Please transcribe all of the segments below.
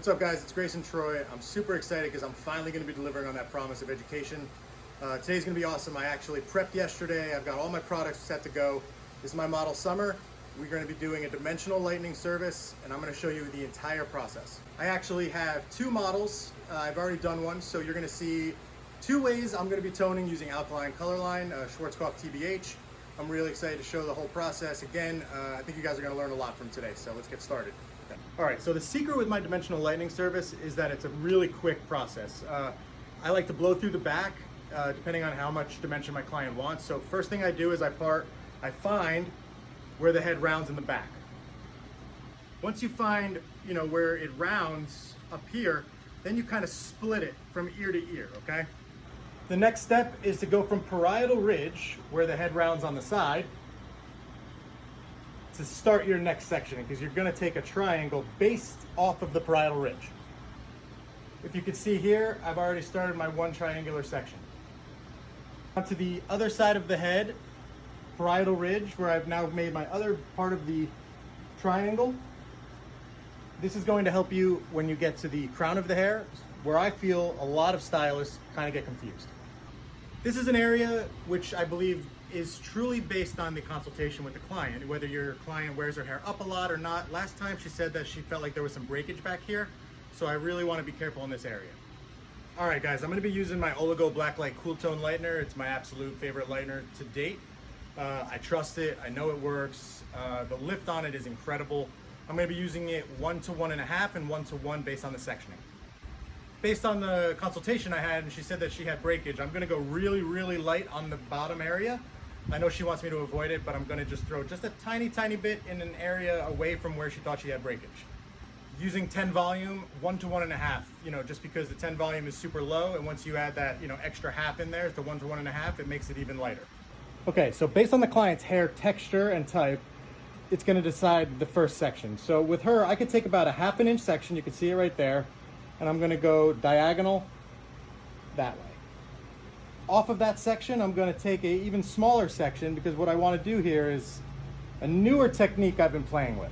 What's up, guys? It's Grayson Troy. I'm super excited because I'm finally going to be delivering on that promise of education. Today's going to be awesome. I actually prepped yesterday. I've got all my products set to go. This is my model Summer. We're going to be doing a dimensional lightening service, and I'm going to show you the entire process. I actually have two models. I've already done one, so you're going to see two ways I'm going to be toning using alkaline colorline, Schwarzkopf TBH. I'm really excited to show the whole process. Again, I think you guys are going to learn a lot from today, so let's get started. All right, so the secret with my dimensional lightening service is that it's a really quick process. I like to blow through the back, depending on how much dimension my client wants. So first thing I do is I find where the head rounds in the back. Once you find, where it rounds up here, then you kind of split it from ear to ear, okay? The next step is to go from parietal ridge, where the head rounds on the side, to start your next section, because you're going to take a triangle based off of the parietal ridge. If you can see here, I've already started my one triangular section. Onto the other side of the head, parietal ridge, where I've now made my other part of the triangle. This is going to help you when you get to the crown of the hair, where I feel a lot of stylists kind of get confused. This is an area which I believe is truly based on the consultation with the client, whether your client wears her hair up a lot or not. Last time she said that she felt like there was some breakage back here, so I really want to be careful in this area. All right, guys, I'm going to be using my Oligo Blacklight Cool Tone Lightener. It's my absolute favorite lightener to date. I trust it. I know it works. The lift on it is incredible. I'm going to be using it 1 to 1.5 and 1 to 1 based on the sectioning. Based on the consultation I had, and she said that she had breakage, I'm going to go really, really light on the bottom area. I know she wants me to avoid it, but I'm going to just throw just a tiny, tiny bit in an area away from where she thought she had breakage. Using 10 volume, 1 to 1.5, just because the 10 volume is super low, and once you add that, extra half in there to 1 to 1.5, it makes it even lighter. Okay, so based on the client's hair texture and type, it's going to decide the first section. So with her, I could take about a 1/2 inch section, you can see it right there, and I'm going to go diagonal that way. Off of that section, I'm going to take an even smaller section, because what I want to do here is a newer technique I've been playing with.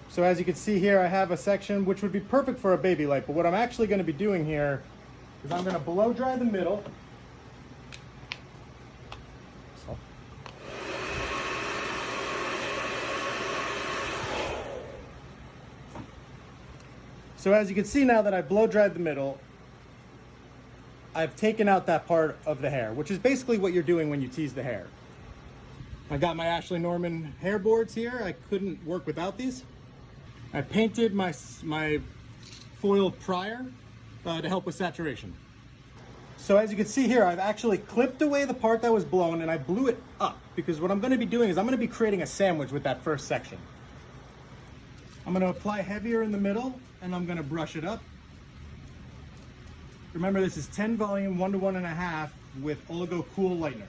So as you can see here, I have a section which would be perfect for a baby light, but what I'm actually going to be doing here is I'm going to blow dry the middle. So as you can see now that I blow dried the middle, I've taken out that part of the hair, which is basically what you're doing when you tease the hair. I got my Ashley Norman hair boards here. I couldn't work without these. I painted my foil prior to help with saturation. So as you can see here, I've actually clipped away the part that was blown and I blew it up, because what I'm going to be doing is I'm going to be creating a sandwich with that first section. I'm going to apply heavier in the middle and I'm going to brush it up. Remember, this is 10 volume, 1 to 1.5 with Oligo Cool Lightener.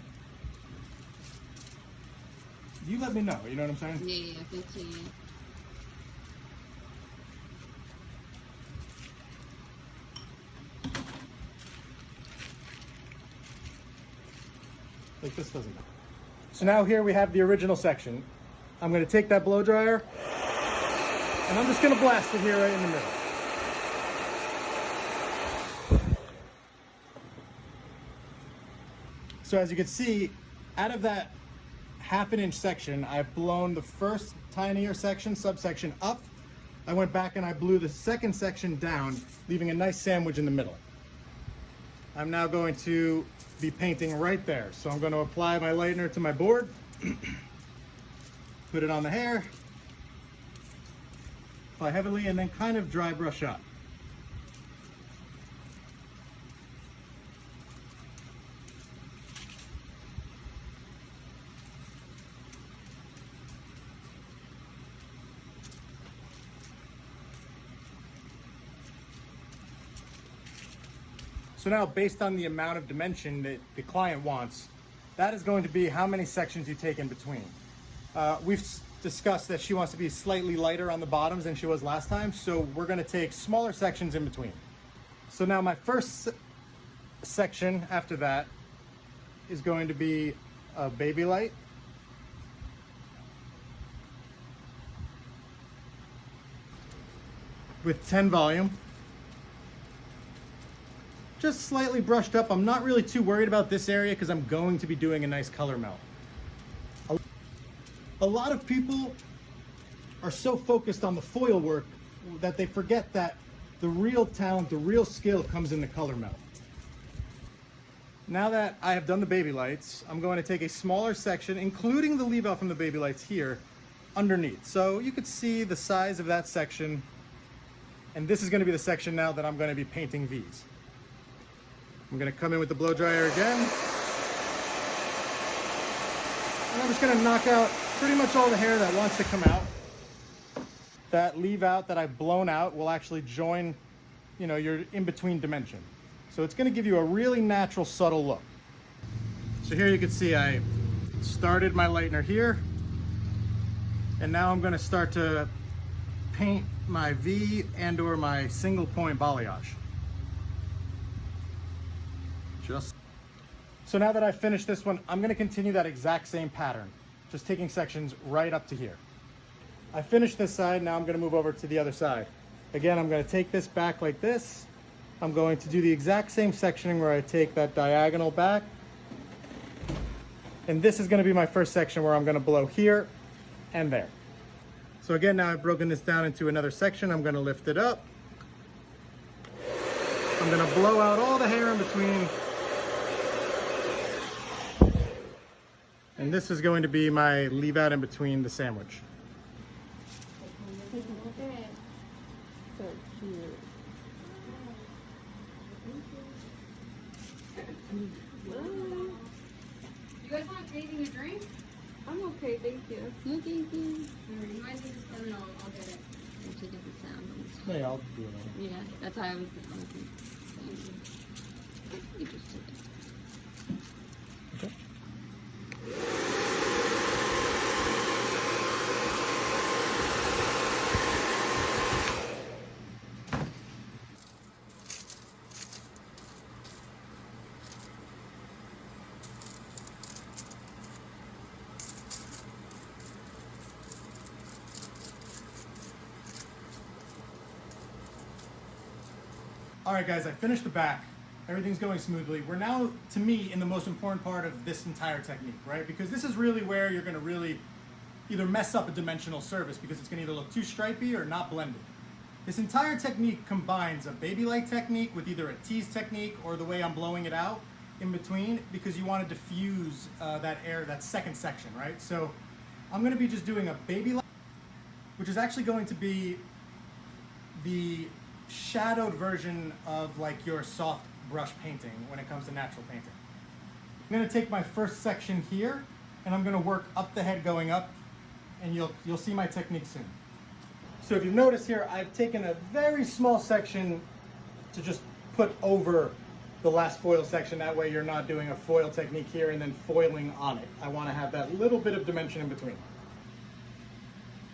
You let me know, you know what I'm saying? Yeah, 15. Like this doesn't matter. So now here we have the original section. I'm going to take that blow dryer and I'm just going to blast it here right in the middle. So as you can see, out of that 1/2 inch section, I've blown the first tinier section, subsection up. I went back and I blew the second section down, leaving a nice sandwich in the middle. I'm now going to be painting right there. So I'm going to apply my lightener to my board, put it on the hair, apply heavily, and then kind of dry brush up. So now, based on the amount of dimension that the client wants, that is going to be how many sections you take in between. We've discussed that she wants to be slightly lighter on the bottoms than she was last time, so we're going to take smaller sections in between. So now my first section after that is going to be a baby light. with 10 volume. Just slightly brushed up. I'm not really too worried about this area because I'm going to be doing a nice color melt. A lot of people are so focused on the foil work that they forget that the real talent, the real skill comes in the color melt. Now that I have done the baby lights, I'm going to take a smaller section, including the leave out from the baby lights here, underneath. So you could see the size of that section. And this is going to be the section now that I'm going to be painting V's. I'm going to come in with the blow dryer again. And I'm just going to knock out pretty much all the hair that wants to come out. That leave out that I've blown out will actually join, you know, your in-between dimension. So it's going to give you a really natural, subtle look. So here you can see I started my lightener here. And now I'm going to start to paint my V and or my single point balayage. So now that I've finished this one, I'm going to continue that exact same pattern, just taking sections right up to here. I finished this side, now I'm going to move over to the other side. Again, I'm going to take this back like this. I'm going to do the exact same sectioning where I take that diagonal back. And this is going to be my first section where I'm going to blow here and there. So again, now I've broken this down into another section. I'm going to lift it up. I'm going to blow out all the hair in between. And this is going to be my leave out in between the sandwich. So cute. You guys want anything to drink? I'm okay, thank you. No, thank you. You guys need to come and I'll get it. Actually, it doesn't sound. Hey, I'll do it. Yeah, that's how I was thinking. You just did it. Okay. All right, guys, I finished the back. Everything's going smoothly. We're now, to me, in the most important part of this entire technique, right? Because this is really where you're gonna really either mess up a dimensional surface because it's gonna either look too stripy or not blended. This entire technique combines a baby light technique with either a tease technique or the way I'm blowing it out in between because you wanna diffuse that air, that second section, right? So I'm gonna be just doing a baby light, which is actually going to be the shadowed version of like your soft brush painting when it comes to natural painting. I'm going to take my first section here and I'm going to work up the head going up, and you'll see my technique soon. So if you notice here, I've taken a very small section to just put over the last foil section. That way you're not doing a foil technique here and then foiling on it. I want to have that little bit of dimension in between.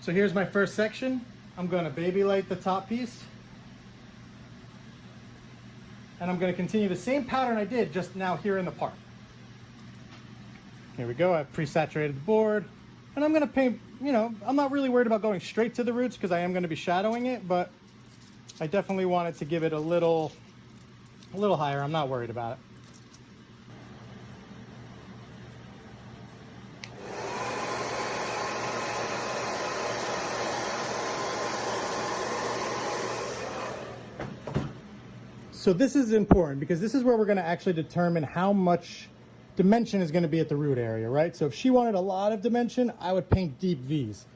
So here's my first section. I'm going to baby light the top piece. And I'm going to continue the same pattern I did just now here in the part. Here we go. I've pre-saturated the board. And I'm going to paint, you know, I'm not really worried about going straight to the roots because I am going to be shadowing it, but I definitely wanted to give it a little higher. I'm not worried about it. So this is important because this is where we're going to actually determine how much dimension is going to be at the root area, right? So if she wanted a lot of dimension, I would paint deep V's.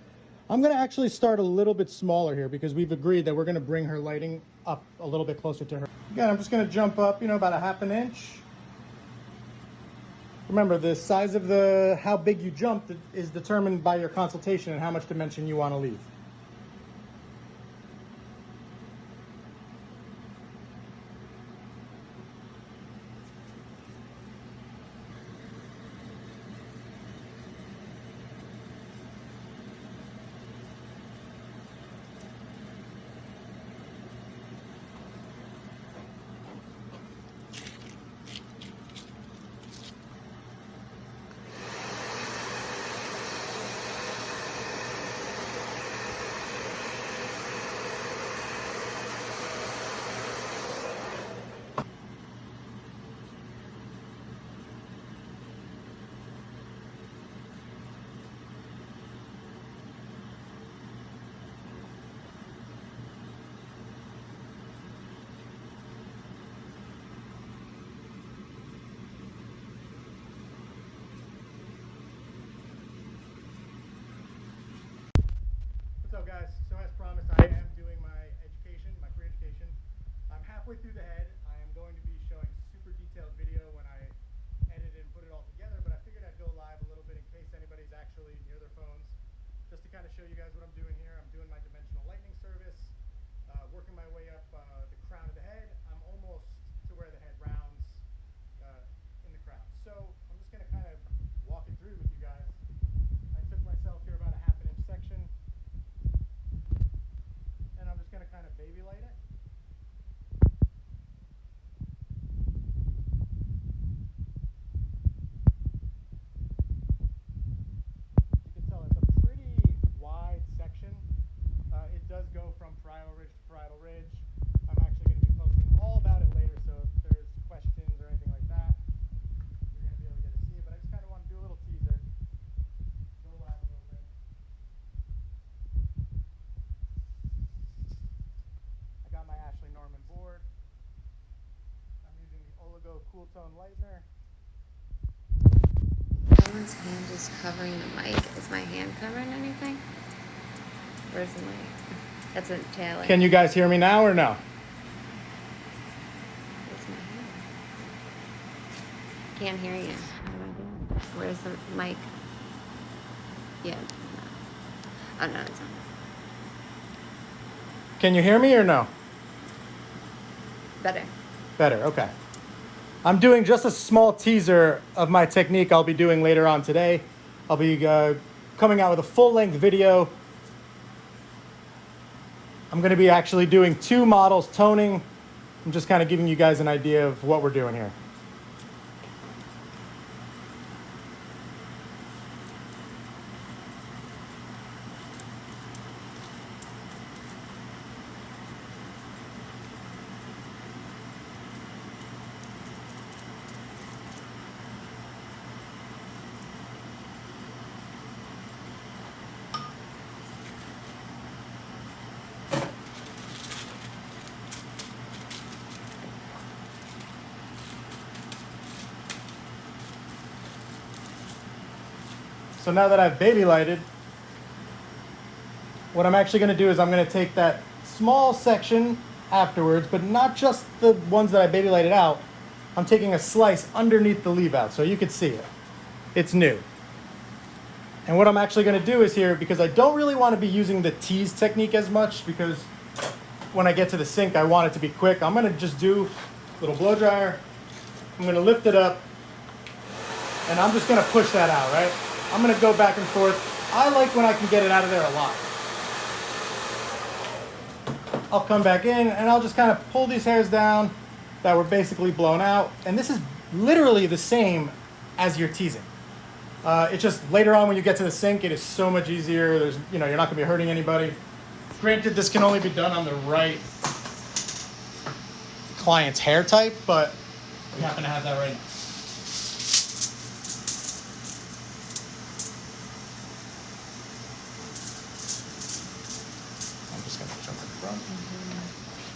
I'm going to actually start a little bit smaller here because we've agreed that we're going to bring her lighting up a little bit closer to her. Again, I'm just going to jump up, you know, about a ½ inch. Remember, the size of how big you jumped is determined by your consultation and how much dimension you want to leave. halfway through the head. I am going to be showing super detailed video when I edit and put it all together, but I figured I'd go live a little bit in case anybody's actually near their phones, just to kind of show you guys what I'm doing here. I'm doing my dimensional lightning service, working my way up the crown of the head. I'm almost to where the head rounds in the crown. So I'm just going to kind of walk it through with you guys. I took myself here about a 1/2 inch section, and I'm just going to kind of baby light it. It does go from parietal ridge to parietal ridge. I'm actually going to be posting all about it later, so if there's questions or anything like that, you're going to be able to get to see it. But I just kind of want to do a little teaser, go live a little bit. I got my Ashley Norman board. I'm using the Oligo Cool Tone Lightener. Someone's hand is covering the mic. Is my hand covering anything? Where's the mic? That's a tail. Can you guys hear me now or no? Where's my hand? Can't hear you. How do I do it? Where's the mic? Yeah. No. Oh no, it's on. Can you hear me or no? Better. Better, okay. I'm doing just a small teaser of my technique I'll be doing later on today. I'll be coming out with a full-length video. I'm going to be actually doing 2 models toning. I'm just kind of giving you guys an idea of what we're doing here. So now that I've baby lighted, what I'm actually going to do is I'm going to take that small section afterwards, but not just the ones that I baby lighted out. I'm taking a slice underneath the leave out so you can see it. It's new. And what I'm actually going to do is here, because I don't really want to be using the tease technique as much, because when I get to the sink, I want it to be quick. I'm going to just do a little blow dryer. I'm going to lift it up, and I'm just going to push that out, right? I'm going to go back and forth. I like when I can get it out of there a lot. I'll come back in and I'll just kind of pull these hairs down that were basically blown out. And this is literally the same as your teasing. It's just later on when you get to the sink, it is so much easier. There's, you're not going to be hurting anybody. Granted, this can only be done on the right client's hair type, but we happen to have that right now.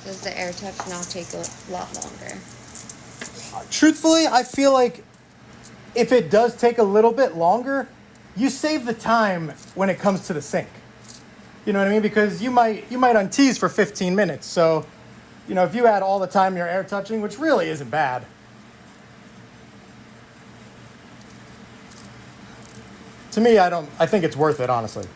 Does the Airtouch now take a lot longer? Truthfully, I feel like if it does take a little bit longer, you save the time when it comes to the sink. You know what I mean? Because you might untease for 15 minutes. So, if you add all the time you're air touching, which really isn't bad. To me, I think it's worth it, honestly.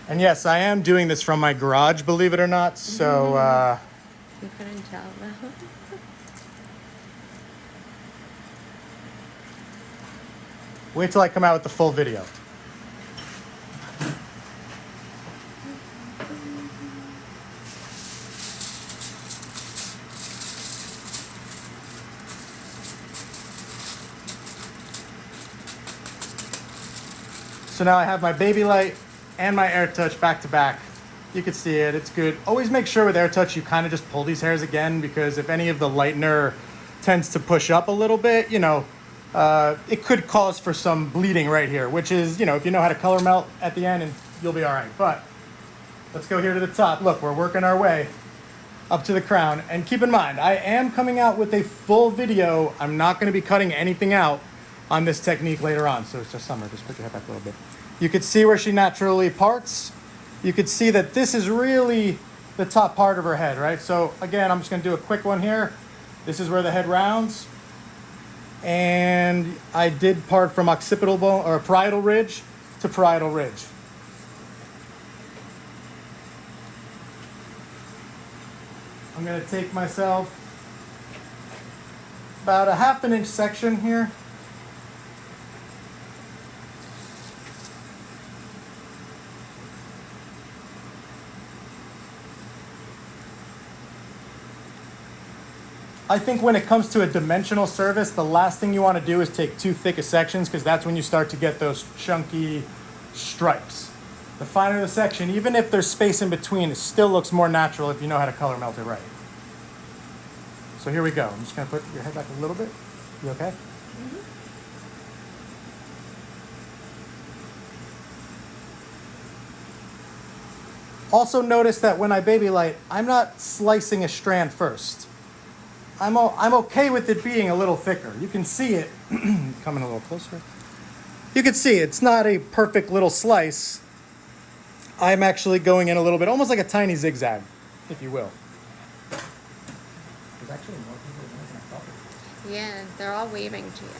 And yes, I am doing this from my garage, believe it or not. So, You couldn't tell though. wait till I come out with the full video. So now I have my baby light and my Airtouch back to back. You can see it, it's good. Always make sure with Airtouch you kind of just pull these hairs again, because if any of the lightener tends to push up a little bit, it could cause for some bleeding right here, which is, if you know how to color melt at the end, and you'll be all right. But let's go here to the top. Look, we're working our way. up to the crown. And keep in mind, I am coming out with a full video. I'm not going to be cutting anything out on this technique later on. So it's just Summer, just put your head back a little bit. You could see where she naturally parts. You could see that this is really the top part of her head, right? So again, I'm just going to do a quick one here. This is where the head rounds. And I did part from occipital bone or parietal ridge to parietal ridge. I'm going to take myself about a 1/2 inch section here. I think when it comes to a dimensional service, the last thing you want to do is take too thick of sections, because that's when you start to get those chunky stripes. The finer the section, even if there's space in between, it still looks more natural if you know how to color melt it right. So here we go. I'm just going to put your head back a little bit. You okay? Mm-hmm. Also notice that when I baby light, I'm not slicing a strand first. I'm okay with it being a little thicker. You can see it coming a little closer. You can see it's not a perfect little slice. I'm actually going in a little bit, almost like a tiny zigzag, if you will. There's actually more people than I thought. Yeah, they're all waving to you.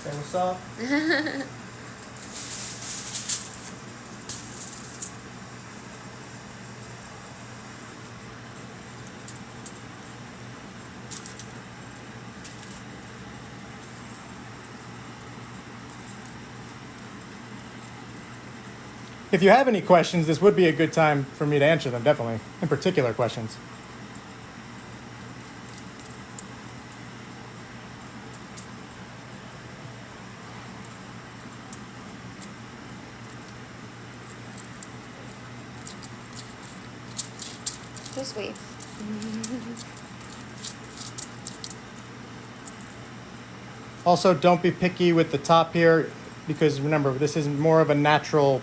Say what's up. If you have any questions, this would be a good time for me to answer them, definitely, in particular questions. Just wave. Also, don't be picky with the top here, because remember, this is more of a natural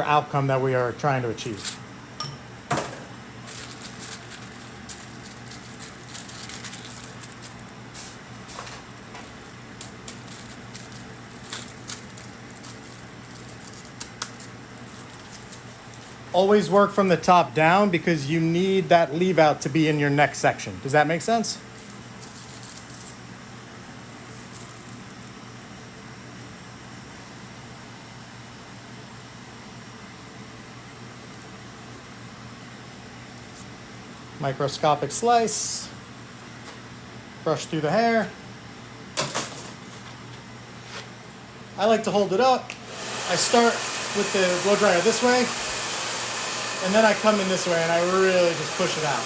outcome that we are trying to achieve. Always work from the top down, because you need that leave out to be in your next section. Does that make sense? Microscopic slice, brush through the hair. I like to hold it up. I start with the blow dryer this way, and then I come in this way and I really just push it out.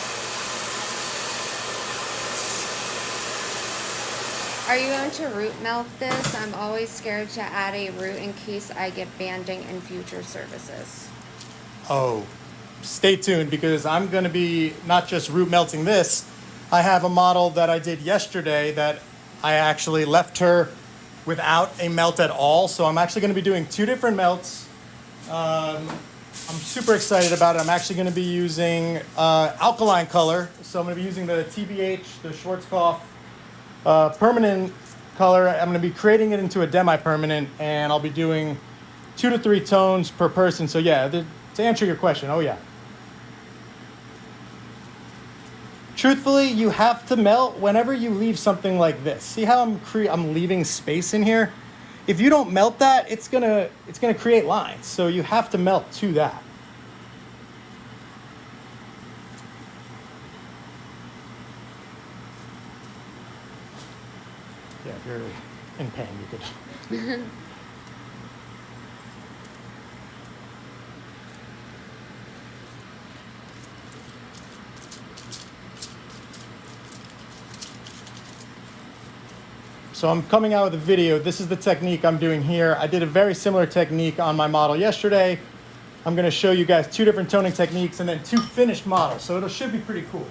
Are you going to root melt this? I'm always scared to add a root in case I get banding in future services. Oh, stay tuned, because I'm going to be not just root melting this. I have a model that I did yesterday that I actually left her without a melt at all. So I'm actually going to be doing 2 different melts. I'm super excited about it. I'm actually going to be using alkaline color. So I'm going to be using the TBH, the Schwarzkopf permanent color. I'm going to be creating it into a demi-permanent, and I'll be doing 2 to 3 tones per person. So yeah, to answer your question, oh yeah. Truthfully, you have to melt whenever you leave something like this. See how I'm leaving space in here? If you don't melt that, it's gonna create lines. So you have to melt to that. Yeah, if you're in pain, you could. So I'm coming out with a video. This is the technique I'm doing here. I did a very similar technique on my model yesterday. I'm going to show you guys 2 different toning techniques and then 2 finished models. So it should be pretty cool.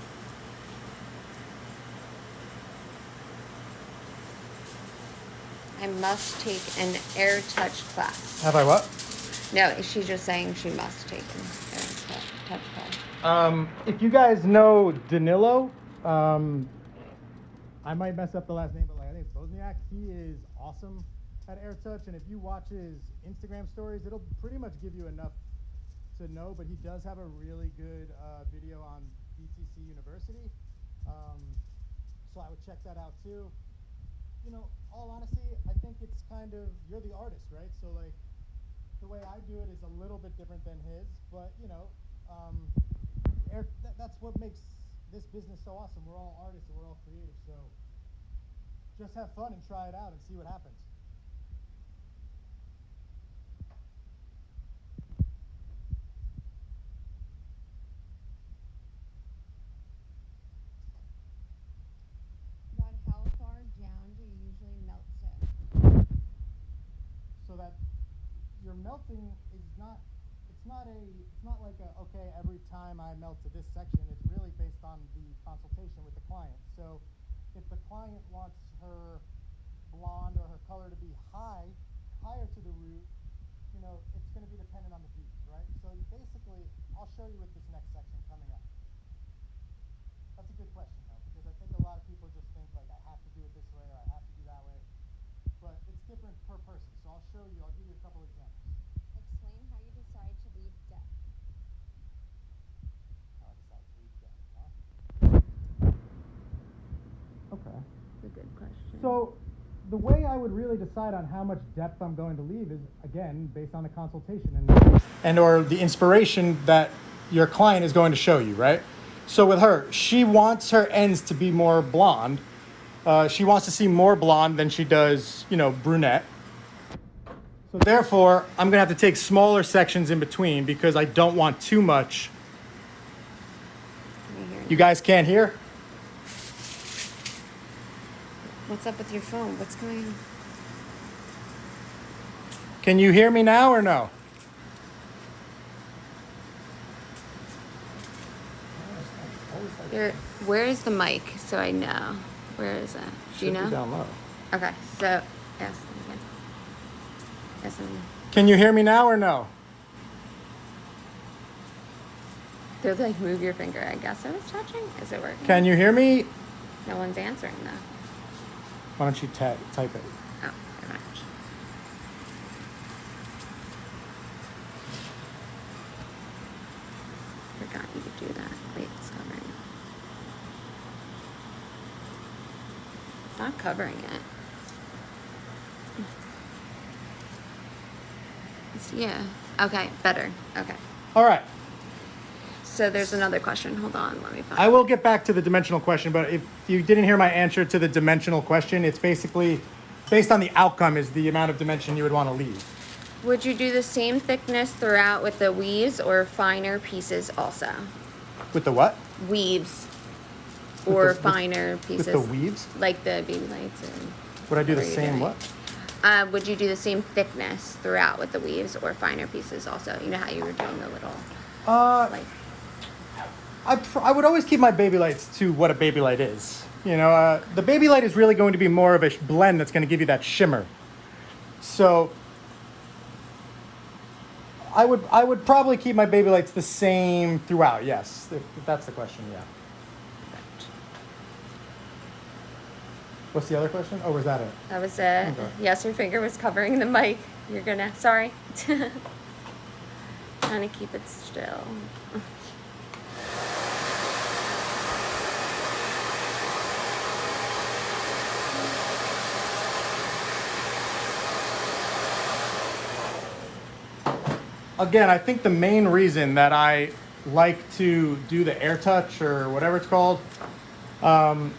I must take an Airtouch class. Have I what? No, she's just saying she must take an Airtouch class. If you guys know Danilo, I might mess up the last name, but like I think it's Bosniak. He is awesome at Airtouch, and if you watch his Instagram stories, it'll pretty much give you enough to know. But he does have a really good video on BTC University, so I would check that out too. You know, all honesty, I think it's kind of, you're the artist, right? So like the way I do it is a little bit different than his, but you know, that's what makes this business so awesome. We're all artists and we're all creative, so just have fun and try it out and see what happens. About how far down do you usually melt to? So that your melting is not, it's not like a, okay, every time I melt to this section. It's really based on the consultation with the client. So if the client wants her blonde or her color to be higher to the root, you know, it's going to be dependent on the beads, right? So basically, I'll show you with this next section coming up. That's a good question though, because I think a lot of people just think like I have to do it this way or I have to do that way, but it's different per person. So I'll show you, I'll give you a couple examples. Explain how you decide to leave depth. How I decide to leave depth, huh? Okay. It's a good question. So the way I would really decide on how much depth I'm going to leave is, again, based on the consultation and or the inspiration that your client is going to show you, right? So with her, she wants her ends to be more blonde. She wants to see more blonde than she does, you know, brunette. So therefore, I'm gonna have to take smaller sections in between because I don't want too much. You guys can't hear? What's up with your phone? What's going on? Can you hear me now or no? Where is the mic so I know? Where is it? Do you know? Down low. Okay, so ask them again. Ask them again. Can you hear me now or no? They're like, move your finger. I guess I was touching. Is it working? Can you hear me? No one's answering though. Why don't you type it? Oh, never mind. Forgot you could do that. Wait, it's covering it. It's not covering it. Yeah. Okay, better. Okay. All right. So there's another question. Hold on, let me find I will get back to the dimensional question, but if you didn't hear my answer to the dimensional question, it's basically based on the outcome is the amount of dimension you would want to leave. Would you do the same thickness throughout with the weaves or finer pieces also? With the what? Weaves or the- finer pieces. With the weaves? Like the baby lights and Would I do the What are you same doing? what? would you do the same thickness throughout with the weaves or finer pieces also? You know how you were doing the little slice. I would always keep my baby lights to what a baby light is. You know, the baby light is really going to be more of a blend that's going to give you that shimmer. So I would probably keep my baby lights the same throughout. Yes, if that's the question. Yeah. What's the other question? Oh, was that it? That was it. Okay. Yes, your finger was covering the mic. You're gonna, sorry. Trying to keep it still. Again, I think the main reason that I like to do the Airtouch or whatever it's called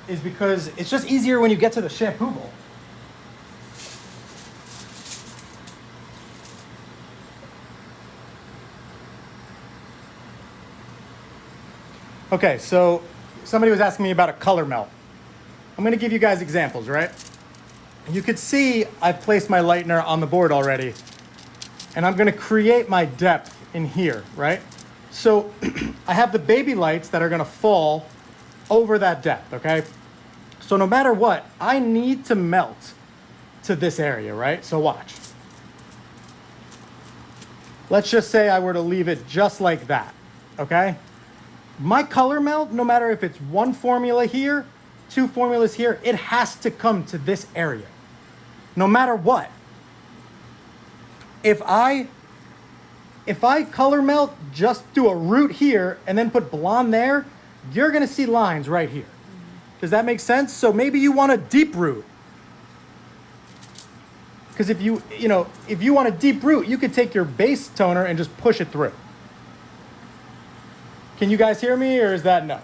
is because it's just easier when you get to the shampoo bowl. Okay, so somebody was asking me about a color melt. I'm going to give you guys examples, right? You could see I've placed my lightener on the board already. And I'm going to create my depth in here, right? So I have the baby lights that are going to fall over that depth, okay? So no matter what, I need to melt to this area, right? So watch. Let's just say I were to leave it just like that, okay? My color melt, no matter if it's one formula here, two formulas here, it has to come to this area, no matter what. If I color melt, just do a root here and then put blonde there, you're gonna see lines right here. Does that make sense? So maybe you want a deep root. Because if you want a deep root, you could take your base toner and just push it through. Can you guys hear me, or is that no?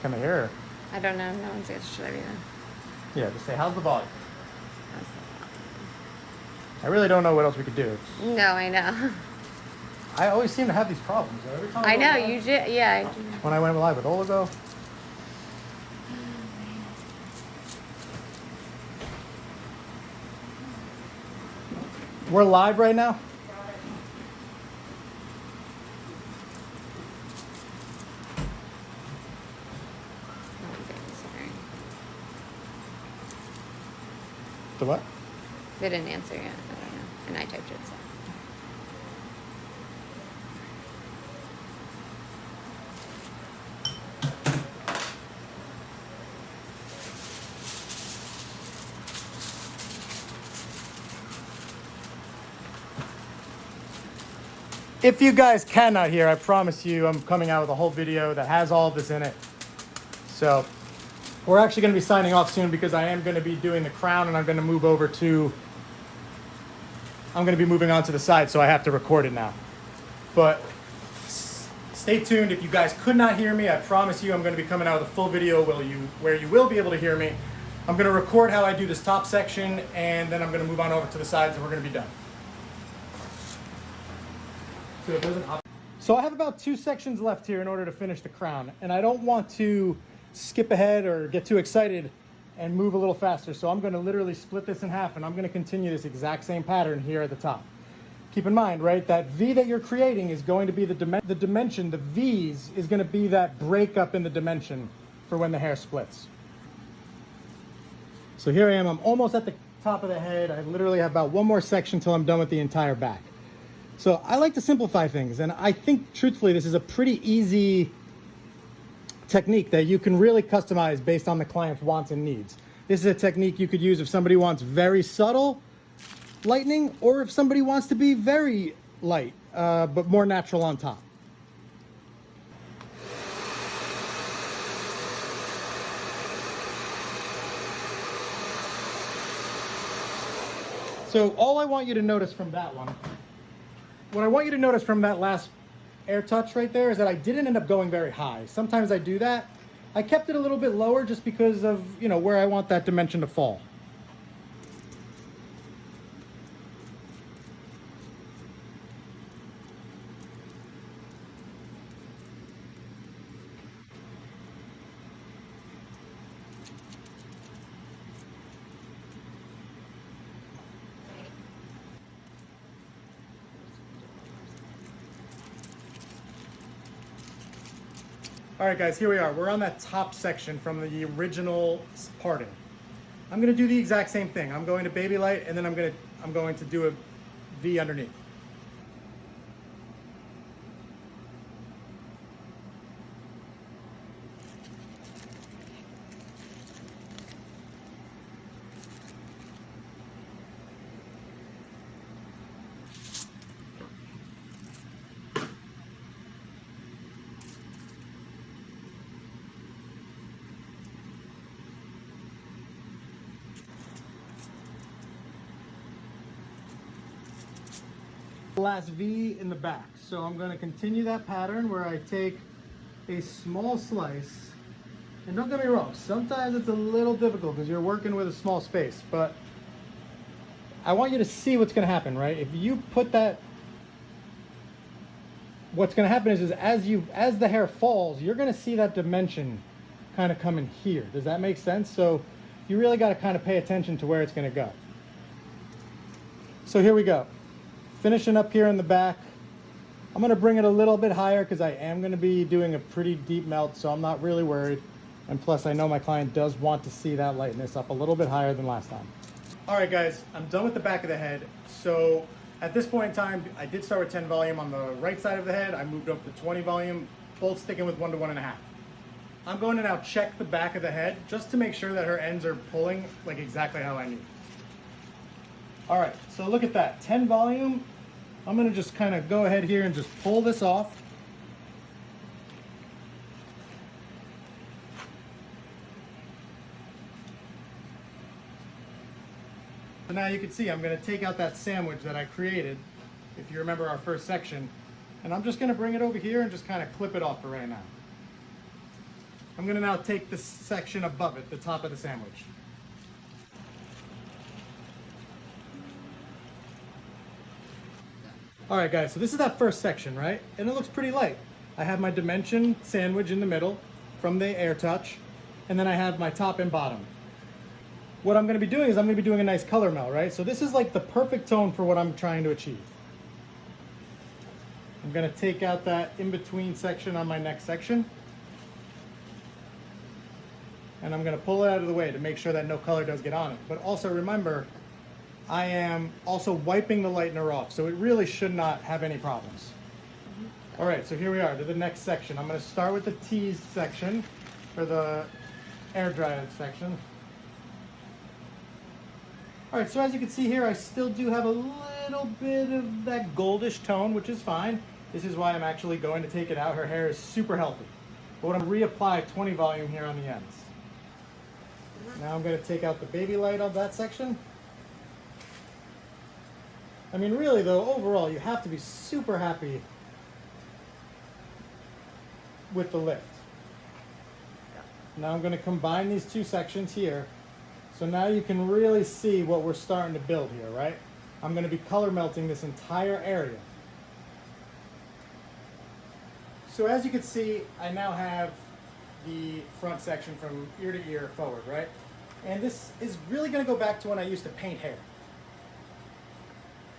Can I hear her? I don't know. No one's should I be there? Yeah, just say, how's the volume? I really don't know what else we could do. No, I know. I always seem to have these problems. Every time I go know live, you did. Yeah. I do. When I went live with Oligo. We're live right now. Sorry. The what? They didn't answer yet. I don't know. And I typed it. So. If you guys cannot hear, I promise you I'm coming out with a whole video that has all of this in it. So we're actually going to be signing off soon because I am going to be doing the crown and I'm going to move over to, I'm going to be moving on to the side, so I have to record it now. But stay tuned. If you guys could not hear me, I promise you I'm going to be coming out with a full video where you will be able to hear me. I'm going to record how I do this top section, and then I'm going to move on over to the sides and we're going to be done. So I have about 2 sections left here in order to finish the crown, and I don't want to skip ahead or get too excited and move a little faster. So I'm going to literally split this in half, and I'm going to continue this exact same pattern here at the top. Keep in mind, right, that V that you're creating is going to be the dimension, the V's is going to be that breakup in the dimension for when the hair splits. So here I am, I'm almost at the top of the head. I literally have about one more section till I'm done with the entire back. So I like to simplify things, and I think truthfully this is a pretty easy technique that you can really customize based on the client's wants and needs. This is a technique you could use if somebody wants very subtle lightening, or if somebody wants to be very light, but more natural on top. So all I want you to notice from that one, what I want you to notice from that last Airtouch right there is that I didn't end up going very high. Sometimes I do that. I kept it a little bit lower just because of, where I want that dimension to fall. All right, guys, here we are. We're on that top section from the original parting. I'm gonna do the exact same thing. I'm going to baby light, and then I'm going to do a V underneath. Last V in the back. So I'm going to continue that pattern where I take a small slice, and don't get me wrong, sometimes it's a little difficult because you're working with a small space, but I want you to see what's going to happen, right? If you put that, what's going to happen is as the hair falls, you're going to see that dimension kind of come in here. Does that make sense? So you really got to kind of pay attention to where it's going to go. So here we go. Finishing up here in the back. I'm going to bring it a little bit higher because I am going to be doing a pretty deep melt, so I'm not really worried. And plus I know my client does want to see that lightness up a little bit higher than last time. All right, guys, I'm done with the back of the head. So at this point in time, I did start with 10 volume on the right side of the head. I moved up to 20 volume, both sticking with 1 to 1.5. I'm going to now check the back of the head just to make sure that her ends are pulling like exactly how I need. All right, so look at that, 10 volume. I'm gonna just kind of go ahead here and just pull this off. So now you can see I'm going to take out that sandwich that I created, if you remember our first section, and I'm just going to bring it over here and just kind of clip it off for right now. I'm going to now take this section above it, the top of the sandwich. All right, guys, so this is that first section, right? And it looks pretty light. I have my dimension sandwich in the middle from the Airtouch, and then I have my top and bottom. What I'm going to be doing is I'm going to be doing a nice color melt, right? So this is like the perfect tone for what I'm trying to achieve. I'm going to take out that in-between section on my next section. And I'm going to pull it out of the way to make sure that no color does get on it. But also remember, I am also wiping the lightener off, so it really should not have any problems. All right, so here we are to the next section. I'm going to start with the teased section, or the air dried section. All right, so as you can see here, I still do have a little bit of that goldish tone, which is fine. This is why I'm actually going to take it out. Her hair is super healthy. But I'm going to reapply 20 volume here on the ends. Now I'm going to take out the baby light of that section. I mean, really though, overall, you have to be super happy with the lift. Now I'm going to combine these two sections here. So now you can really see what we're starting to build here, right? I'm going to be color melting this entire area. So as you can see, I now have the front section from ear to ear forward, right? And this is really going to go back to when I used to paint hair.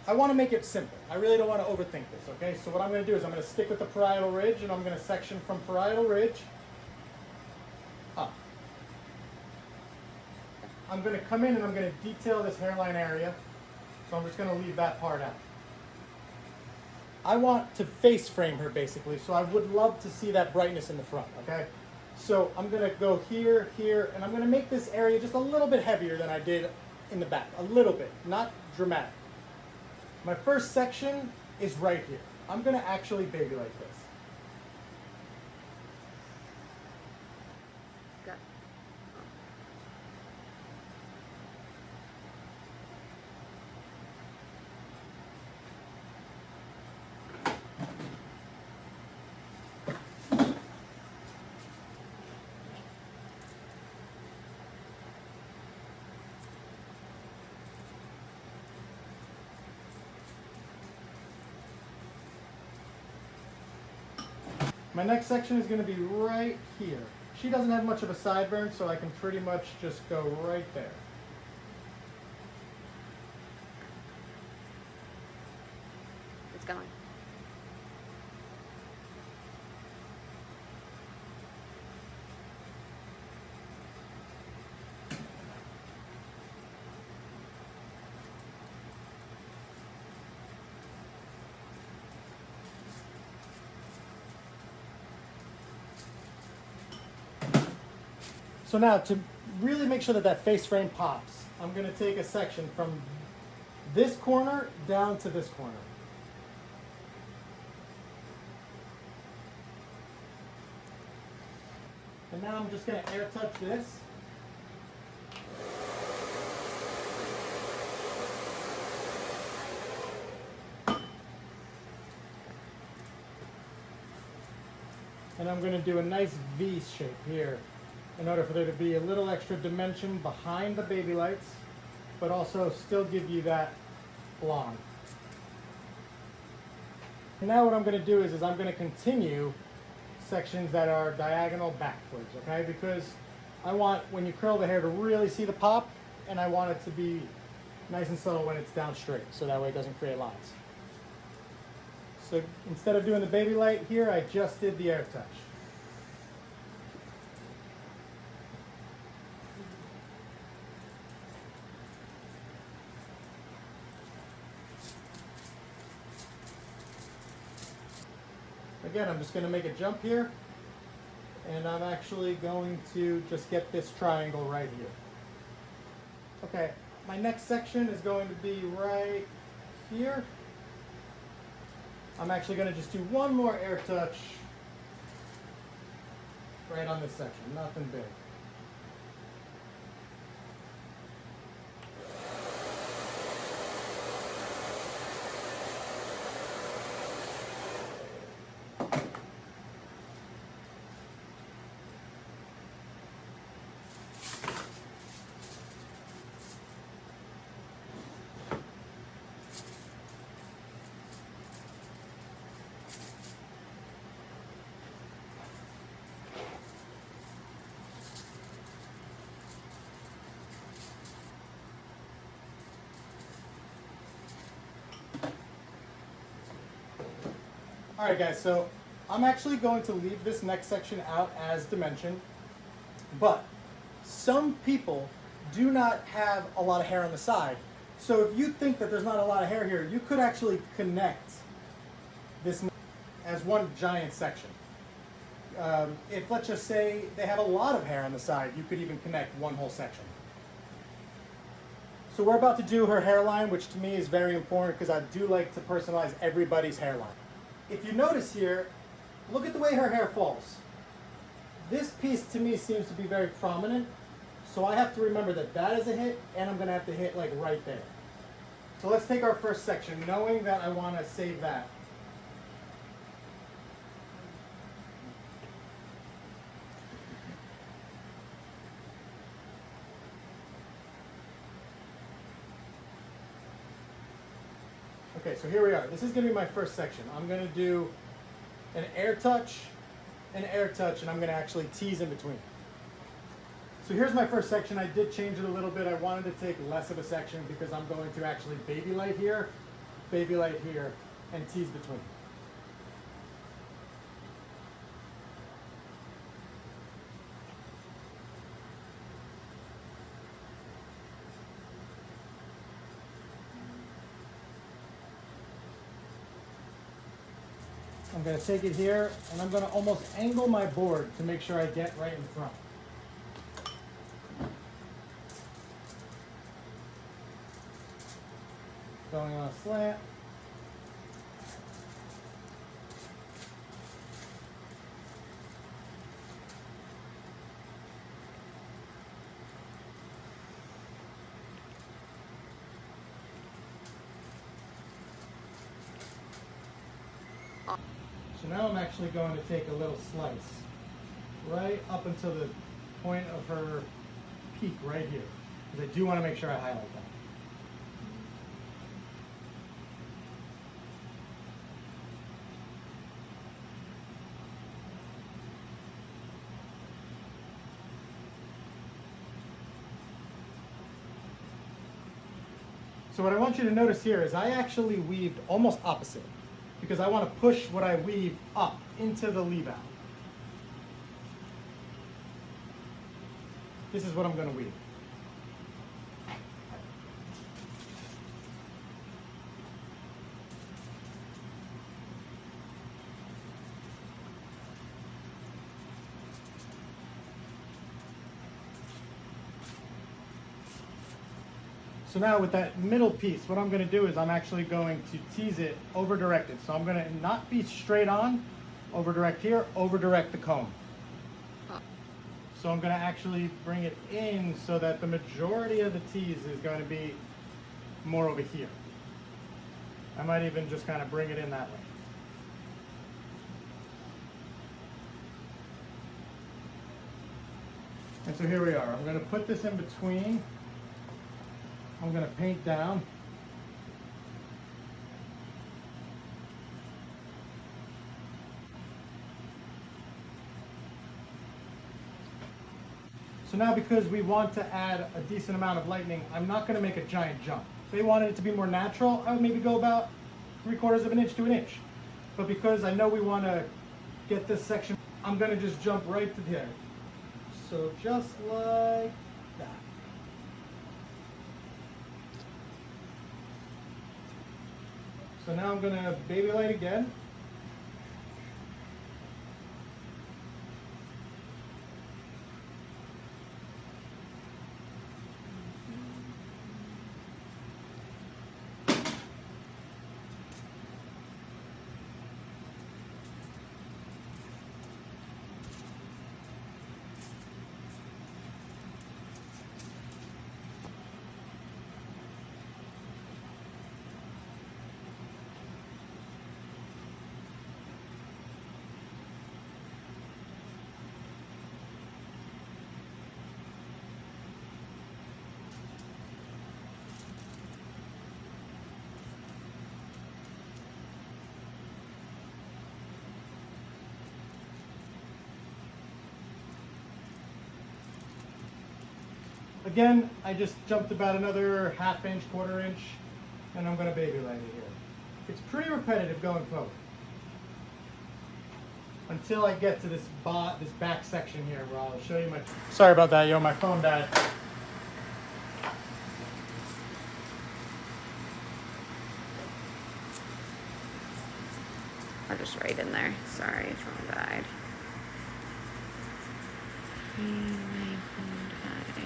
I want to make it simple. I really don't want to overthink this, okay? So what I'm going to do is I'm going to stick with the parietal ridge, and I'm going to section from parietal ridge up. I'm going to come in and I'm going to detail this hairline area, so I'm just going to leave that part out. I want to face frame her basically, so I would love to see that brightness in the front, okay? So I'm going to go here, here, and I'm going to make this area just a little bit heavier than I did in the back. A little bit, not dramatic. My first section is right here. I'm going to actually baby like this. My next section is going to be right here. She doesn't have much of a sideburn, so I can pretty much just go right there. It's going. So now to really make sure that that face frame pops, I'm going to take a section from this corner down to this corner. And now I'm just going to air touch this. And I'm going to do a nice V shape here in order for there to be a little extra dimension behind the baby lights, but also still give you that blonde. And now what I'm going to do is I'm going to continue sections that are diagonal backwards, okay? Because I want, when you curl the hair, to really see the pop, and I want it to be nice and subtle when it's down straight, so that way it doesn't create lines. So instead of doing the baby light here, I just did the Airtouch. Again, I'm just going to make a jump here, and I'm actually going to just get this triangle right here. Okay, my next section is going to be right here. I'm actually going to just do one more air touch right on this section, nothing big. All right, guys, so I'm actually going to leave this next section out as dimension, but some people do not have a lot of hair on the side. So if you think that there's not a lot of hair here, you could actually connect this as one giant section. If, let's just say, they have a lot of hair on the side, you could even connect one whole section. So we're about to do her hairline, which to me is very important because I do like to personalize everybody's hairline. If you notice here, look at the way her hair falls. This piece to me seems to be very prominent, so I have to remember that that is a hit, and I'm going to have to hit like right there. So let's take our first section, knowing that I want to save that. Okay, so here we are. This is going to be my first section. I'm going to do an air touch, and I'm going to actually tease in between. So here's my first section. I did change it a little bit. I wanted to take less of a section because I'm going to actually baby light here, and tease between. I'm going to take it here, and I'm going to almost angle my board to make sure I get right in front. Going on a slant. So now I'm actually going to take a little slice right up until the point of her peak right here, because I do want to make sure I highlight that. So what I want you to notice here is I actually weaved almost opposite, because I want to push what I weave up into the leave out. This is what I'm going to weave. So now with that middle piece, what I'm going to do is I'm actually going to tease it over directed. So I'm going to not be straight on, over direct here, over direct the comb. So I'm going to actually bring it in so that the majority of the tease is going to be more over here. I might even just kind of bring it in that way. And so here we are. I'm going to put this in between. I'm going to paint down. So now, because we want to add a decent amount of lightening, I'm not going to make a giant jump. If they wanted it to be more natural, I would maybe go about 3/4 of an inch to an inch. But because I know we want to get this section, I'm going to just jump right to there. So just like that. So now I'm going to baby light again. Again, I just jumped about another ½ inch, ¼ inch, and I'm gonna baby light it here. It's pretty repetitive going forward. Until I get to this back section here where I'll show you my... Sorry about that, yo, my phone died. Or just right in there. Sorry, phone died. My phone died.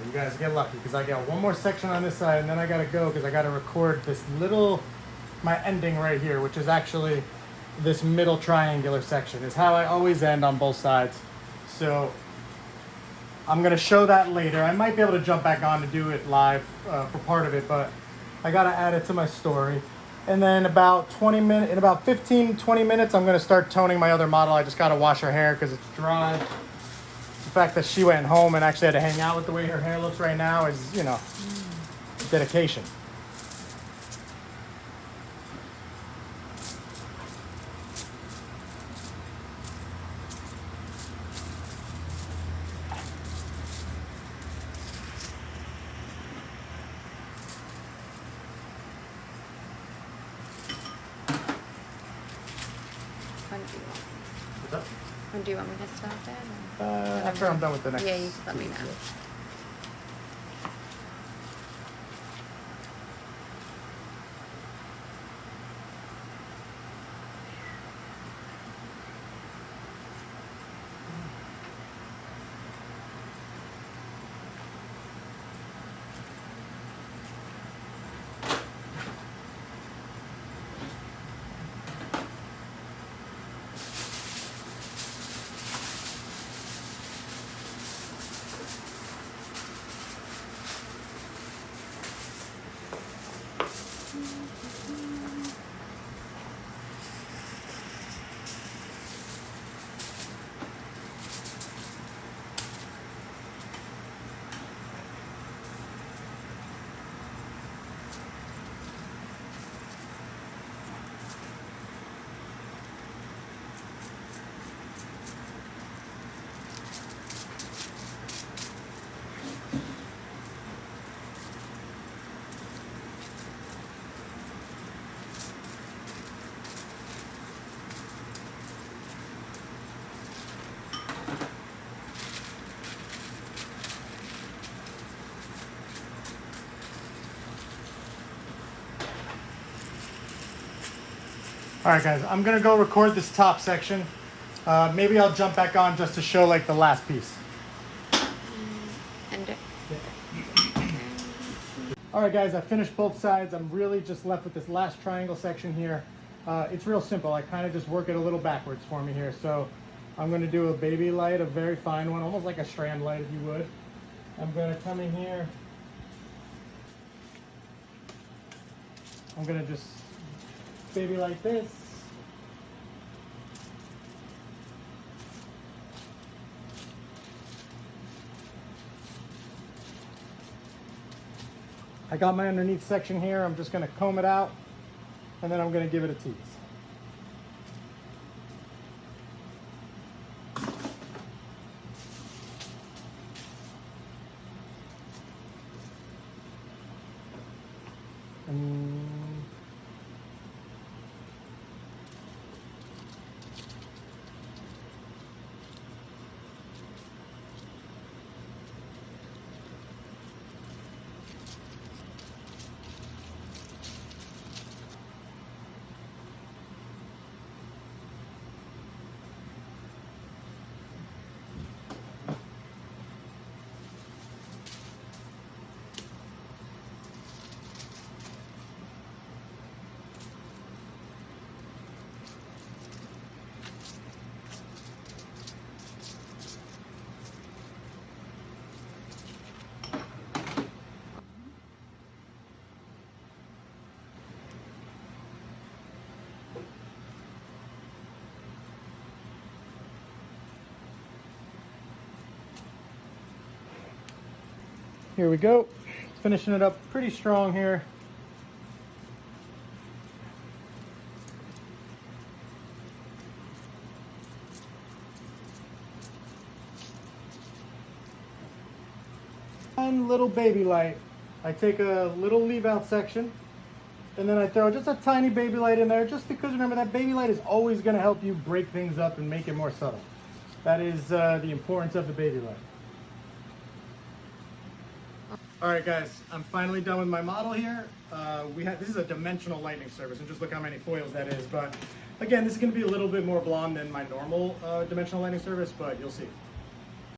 You guys get lucky because I got one more section on this side and then I gotta go because I gotta record this little, my ending right here, which is actually this middle triangular section is how I always end on both sides. So I'm gonna show that later. I might be able to jump back on to do it live for part of it, but I gotta add it to my story. And then about 20 minutes, in about 15, 20 minutes, I'm gonna start toning my other model. I just gotta wash her hair because it's dry. The fact that she went home and actually had to hang out with the way her hair looks right now is, you know, dedication. When do you want? What's up? When do you want me to stop it? After I'm done with the next. Yeah, you can let me know. All right, guys, I'm gonna go record this top section. Maybe I'll jump back on just to show like the last piece. And All right, guys, I finished both sides. I'm really just left with this last triangle section here. It's real simple. I kind of just work it a little backwards for me here. So I'm gonna do a baby light, a very fine one, almost like a strand light if you would. I'm gonna come in here. I'm gonna just baby like this. I got my underneath section here. I'm just gonna comb it out and then I'm gonna give it a tease. Here we go. Finishing it up pretty strong here. One little baby light. I take a little leave out section and then I throw just a tiny baby light in there, just because remember that baby light is always going to help you break things up and make it more subtle. That is the importance of the baby light. All right, guys, I'm finally done with my model here. This is a dimensional lightning service, and just look how many foils that is. But again, this is going to be a little bit more blonde than my normal dimensional lightning service, but you'll see.